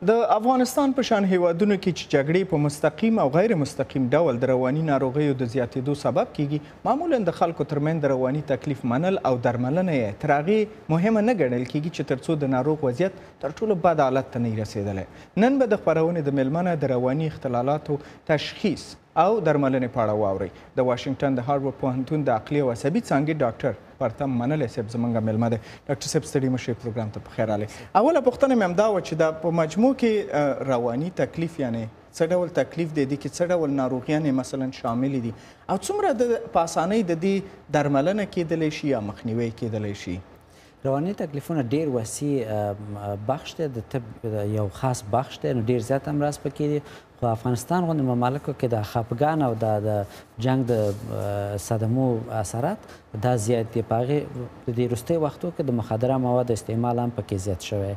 د افغانستان په شان هیوادونو کې چې جګړې په مستقیم او غیر مستقیم ډول د رواني ناروغیو د زیاتېدو سبب کیږي، معمولا د خلکو ترمنځ د رواني تکلیف منل او درملنه یې تر هغې مهمه نه ګڼل کیږي چې تر څو د ناروغ وضعیت تر ټولو بد حالت ته نه رسېدلی. نن به د خپرونې د میلمنه د رواني اختلالاتو تشخیص او درملنې په اړه واورئ. د واشنګټن د هارورډ پوهنتون د عقلي او عصبي څانګې ډاکټر پرتم منلی صاحب زموږ میلمه دی. ډاکټر صاحب ستړي مه شئ، پروګرام ته پخیر راغلی. اوله پوښتنه مې همدا وه چې دا په مجموع کې رواني تکلیف یعنې څه ډول تکلیف دی، دې کې څه ډول ناروغیانې مثلا شاملې دي او څومره په اسانۍ د دې درملنه کیدلی شي یا مخنیوی کیدلی شي؟ رواني تکلیفونه ډیر وسیع بخش دی، د طب یو خاص بخش دی، نو ډیر زیات امراض پکې دي. خو افغانستان غوندې ممالکو کې د خفګان او د جنګ د صدمو اثرات دا زیات دي. په هغې د دې وروستیو وختو کې د مخدره موادو استعمال هم پکې زیات شوی.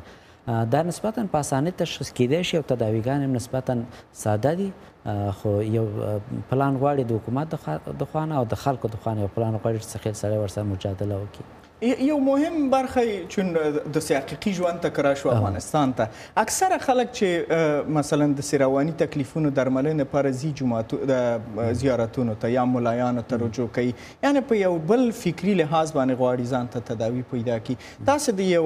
دا نسبتا په اسانۍ تشخیص کیدی شي او تداویګان هم نسبتا ساده دي، خو یو پلان غواړي د حکومت د خوا نه او د خلکو د خوا نه یو پلان غواړي چې څه سړی ورسره مجادله وکړي. یو مهم برخه چون د حقیقي ژوند ته که راشو افغانستان ته، اکثره خلک چې مثلا د رواني تکلیفونو درملنې لپاره ځي د زیارتونو ته یا ملایانو ته رجوع کوي، یعنې په یو بل فکري لحاظ باندې غواړي ځان ته تداوي پیدا کړي. تاسو د یو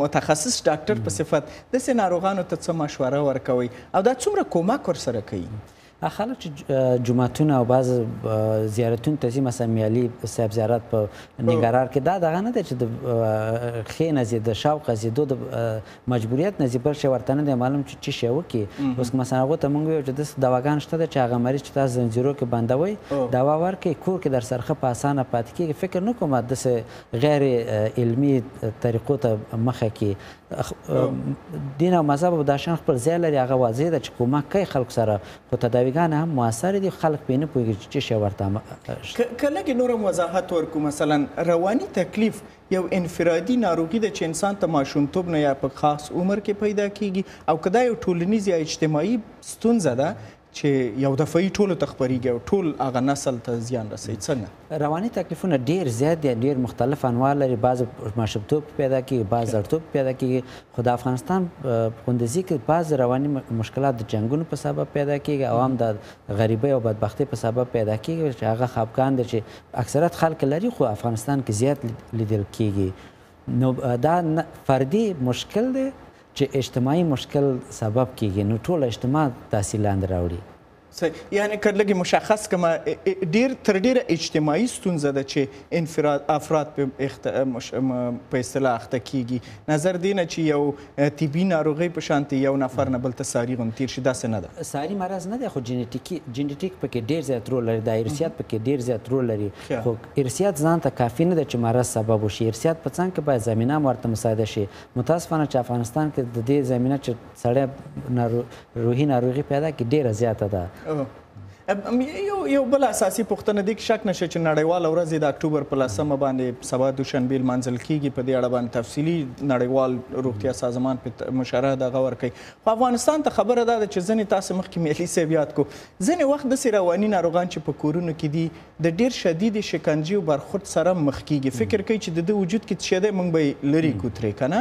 متخصص ډاکټر په صفت داسې ناروغانو ته څه مشوره ورکوئ او دا څومره کومک ورسره کوي؟ خلک چې جوماتونه او بعض زیارتونو ته ځي، مثلا میالي صاحب زیارت په ننګرهار کې، دا دغه نه دی چې د خې نه ځي، د شوق ځېدو د مجبوریت نه ځي، بل شی ورته نه دی معلوم چې څه شی وکړي. اوس مثلا هغو ته موږ ویو چې داسې دواګان شته ده چې هغه مریض چې تاسو زنځیرو کې بندوئ دوا ورکړئ، کور کې در سره ښه په اسانه پاتې کېږي. فکر نه کوم داسې غیر علمي طریقو ته مخه کړي. دین او مذهب او دا شان خپل ځای لري، هغه واضح ده چې کومک کوي خلکو سره، خو تداویګان هم مؤثر دي، خلک پرې نه پوهېږي چې څه شی ورته. که لږې نور هم وضاحت ورکړو، مثلا رواني تکلیف یو انفرادي ناروغي ده چې انسان ته ماشومتوب نه یا په خاص عمر کې پیدا کیږي، او که دا یو ټولنیز یا اجتماعي ستونزه ده چې یو دفعي ټولو ته خپرېږي او ټول هغه نسل ته زیان رسوي، څنګه؟ رواني تکلیفونه ډېر زیات دي، ډېر مختلف انواع لري. بعض ماشومتوب پیدا کېږي، بعض زړتوب پیدا کېږي. خو د افغانستان غوندې کې بعض رواني مشکلات د جنګونو په سبب پیدا کېږي او هم د غریبۍ او بدبختۍ په سبب پیدا کېږي، چې هغه خفګان دی چې اکثریت خلک لري، خو افغانستان کې زیات لیدل کېږي. نو دا فردي مشکل دی چې اجتماعي مشکل سبب کېږي، نو ټول اجتماع تاثیر لاندې راوړي. یعنې که لږې مشخص کړمه، تر ډېره اجتماعي ستونزه ده چې افراد په اصطلاح اخته کیږي، نظر دی نه چې یو طبي ناروغۍ په شانتې یو نفر نه بل ته ساري غوندې تېر شي، داسې نه ده؟ ساري مرض نه دی، خو جینیټیک پکې ډېر زیات رول لري، دا ارثیات پکې ډېر زیات رول لري. خو ارثیات ځان ته کافي نه ده چې مرض سبب وشي. ارثیات په څنګ کې باید زمینه هم ورته مساعده شي. متاسفانه چې افغانستان کې د دې زمینه چې سړی روحي ناروغي پیدا کړي ډېره زیاته ده. یو بل اساسي پوښتنه دی کې شک نشته چې نړیواله ورځ د اکتوبر په 10 باندې سبا دوشنبې لمانځل کیږي. په دې اړه باندې تفصیلي نړیوال روغتیا سازمان په مشره دغه ورکوي. خو افغانستان ته خبره دا ده چې ځینې تاسو مخکې میلي صاحب یاد کو، ځینې وخت داسې رواني ناروغان چې په کورونو کې دي د ډېر شدید شکنجې او برخورد سره مخ کیږي، فکر کوي چې د وجود کې څه دی موږ به لرې کړو ترې، که نه؟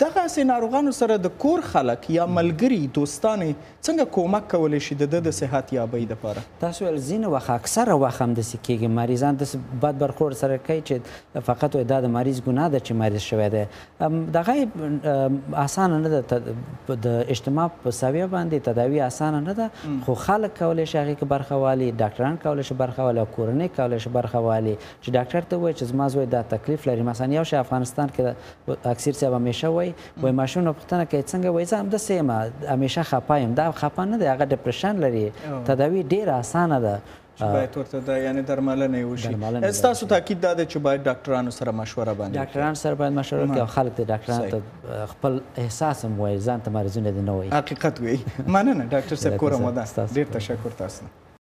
دغسې ناروغانو سره د کور خلک یا ملګري دوستانې څنګه کومک کولی شي د صحت یابۍ دپاره؟ تاسو ویل ځینې وخت اکثره وخت هم داسې کېږي، مریضان داسې بد برخورد سره کوي چې فقط وایي دا د مریض ګناه ده چې مریض شوی دی. دغه اسانه نه ده، د اجتماع په سویه باندې تداوي اسانه نه ده، خو خلک کولی شي هغې کې برخه والي، ډاکټران کولی شي برخه والي او کورنۍ کولی شي برخه والي، چې ډاکټر ته وایي چې زما زوی دا تکلیف لري. مثلا یو شی افغانستان کې اکثر صاحب همیشه وایي ماشوم نه پوښتنه کوي څنګه، وایي زه همداسې یم، همیشه خفه یم. دا خفه نه دی، هغه ډپریشن لري. تداوي ډېره اسانه ده چې باید ورته د یعنې درملنه یې وشي. ستاسو تاکید دا دی چې باید ډاکټرانو سره مشوره باندې ډاکټران سره باید مشوره وکړي او خلک د ډاکټرانو ته خپل احساس هم وایي، ځان ته مرضونه دې نه وایي، حقیقت وایي. مننه ډاکټر صاحب، کور مو ده. ډېر تشکر تاسو.